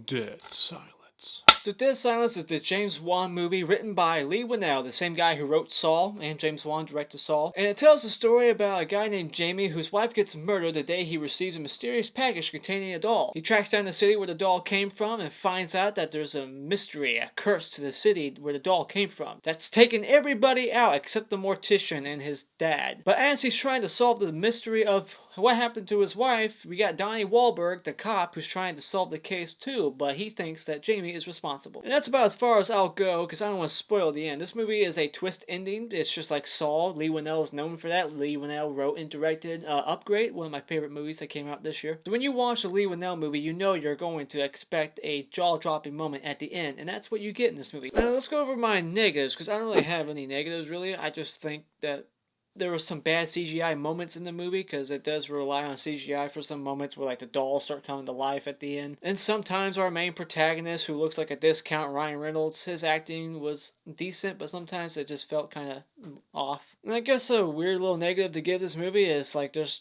Dead Silence. So Dead Silence is the James Wan movie written by Leigh Whannell, the same guy who wrote Saw, and James Wan directed Saw. And it tells the story about a guy named Jamie whose wife gets murdered the day he receives a mysterious package containing a doll. He tracks down the city where the doll came from and finds out that there's a mystery, a curse to the city where the doll came from, that's taken everybody out except the mortician and his dad. But as he's trying to solve the mystery of what happened to his wife, we got Donnie Wahlberg, the cop, who's trying to solve the case too, but he thinks that Jamie is responsible. And that's about as far as I'll go, because I don't want to spoil the end. This movie is a twist ending. It's just like Saw. Leigh Whannell is known for that. Leigh Whannell wrote and directed Upgrade, one of my favorite movies that came out this year. So when you watch a Leigh Whannell movie, you know you're going to expect a jaw-dropping moment at the end, and that's what you get in this movie. Now let's go over my negatives, because I don't really have any negatives, really. I just think that there were some bad CGI moments in the movie, because it does rely on CGI for some moments where like the dolls start coming to life at the end. And sometimes our main protagonist, who looks like a discount Ryan Reynolds, his acting was decent, but sometimes it just felt kind of off. And I guess a weird little negative to give this movie is like it's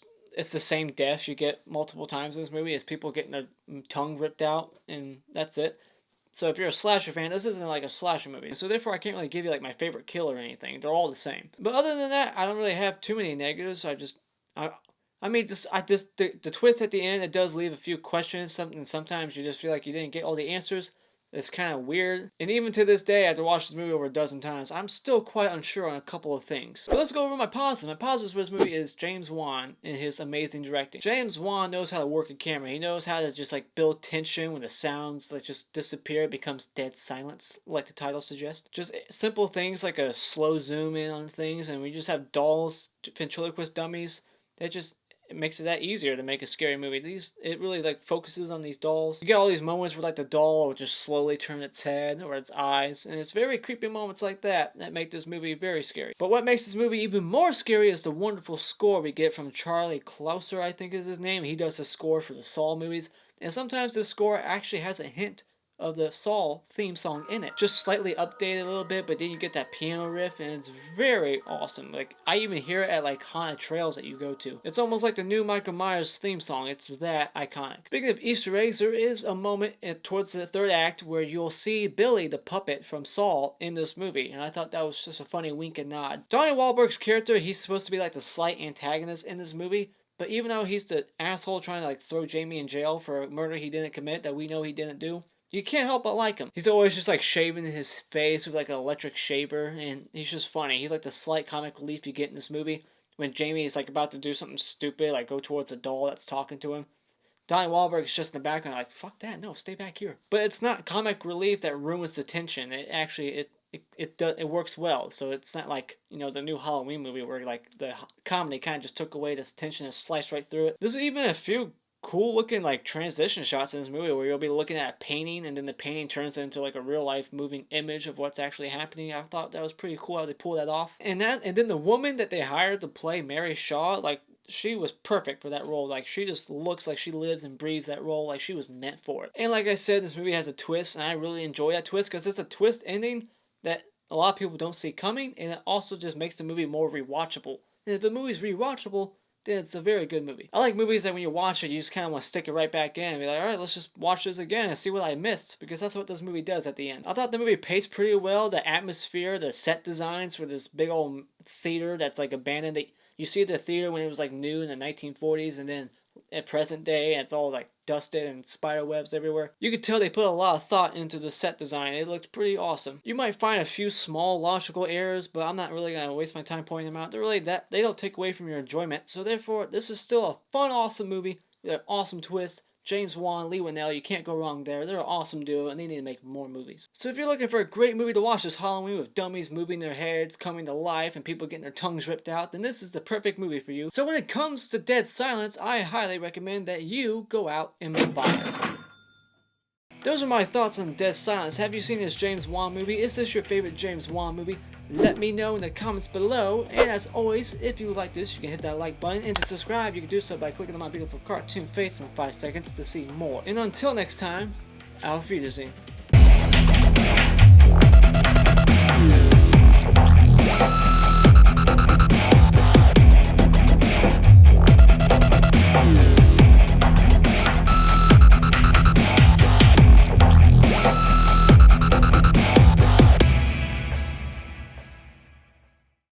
the same deaths you get multiple times in this movie as people getting their tongue ripped out, and that's it. So if you're a slasher fan, this isn't like a slasher movie. So therefore I can't really give you like my favorite kill or anything. They're all the same. But other than that, I don't really have too many negatives. The twist at the end, it does leave a few questions. Sometimes you just feel like you didn't get all the answers. It's kind of weird. And even to this day, after watching this movie over a dozen times, I'm still quite unsure on a couple of things. But let's go over my positives. My positives for this movie is James Wan and his amazing directing. James Wan knows how to work a camera. He knows how to just like build tension when the sounds like just disappear. It becomes dead silence, like the title suggests. Just simple things like a slow zoom in on things, and we just have dolls, ventriloquist dummies. It makes it that easier to make a scary movie. It really like focuses on these dolls. You get all these moments where like the doll will just slowly turn its head or its eyes, and it's very creepy moments like that make this movie very scary. But what makes this movie even more scary is the wonderful score we get from Charlie Clouser, I think is his name. He does the score for the Saw movies, and sometimes the score actually has a hint of the Saw theme song in it. Just slightly updated a little bit, but then you get that piano riff, and it's very awesome. Like, I even hear it at like haunted trails that you go to. It's almost like the new Michael Myers theme song. It's that iconic. Speaking of Easter eggs, there is a moment towards the third act where you'll see Billy, the puppet from Saw, in this movie, and I thought that was just a funny wink and nod. Donnie Wahlberg's character, he's supposed to be like the slight antagonist in this movie, but even though he's the asshole trying to like throw Jamie in jail for a murder he didn't commit that we know he didn't do, you can't help but like him. He's always just like shaving his face with like an electric shaver, and he's just funny. He's like the slight comic relief you get in this movie when Jamie is like about to do something stupid, like go towards a doll that's talking to him. Donnie Wahlberg's just in the background like, fuck that, no, stay back here. But it's not comic relief that ruins the tension. It actually, it works well. So it's not like, you know, the new Halloween movie where like the comedy kind of just took away this tension and sliced right through it. There's even a few cool looking like transition shots in this movie where you'll be looking at a painting and then the painting turns into like a real life moving image of what's actually happening. I thought that was pretty cool how they pull that off. And then the woman that they hired to play Mary Shaw, like, she was perfect for that role. Like, she just looks like she lives and breathes that role, like she was meant for it. And like I said, this movie has a twist, and I really enjoy that twist because it's a twist ending that a lot of people don't see coming, and it also just makes the movie more rewatchable. And if the movie's rewatchable, then it's a very good movie. I like movies that when you watch it, you just kind of want to stick it right back in and be like, alright, let's just watch this again and see what I missed, because that's what this movie does at the end. I thought the movie paced pretty well. The atmosphere, the set designs for this big old theater that's like abandoned. You see the theater when it was like new in the 1940s, and then at present day, and it's all like dusted and spider webs everywhere. You could tell they put a lot of thought into the set design. It looked pretty awesome. You might find a few small logical errors, but I'm not really gonna waste my time pointing them out. They don't take away from your enjoyment. So therefore, this is still a fun, awesome movie with an awesome twist. James Wan, Leigh Whannell, you can't go wrong there. They're an awesome duo, and they need to make more movies. So if you're looking for a great movie to watch this Halloween with dummies moving their heads, coming to life, and people getting their tongues ripped out, then this is the perfect movie for you. So when it comes to Dead Silence, I highly recommend that you go out and buy it. Those are my thoughts on Dead Silence. Have you seen this James Wan movie? Is this your favorite James Wan movie? Let me know in the comments below. And as always, if you like this, you can hit that like button. And to subscribe, you can do so by clicking on my beautiful cartoon face in 5 seconds to see more. And until next time, Auf Wiedersehen.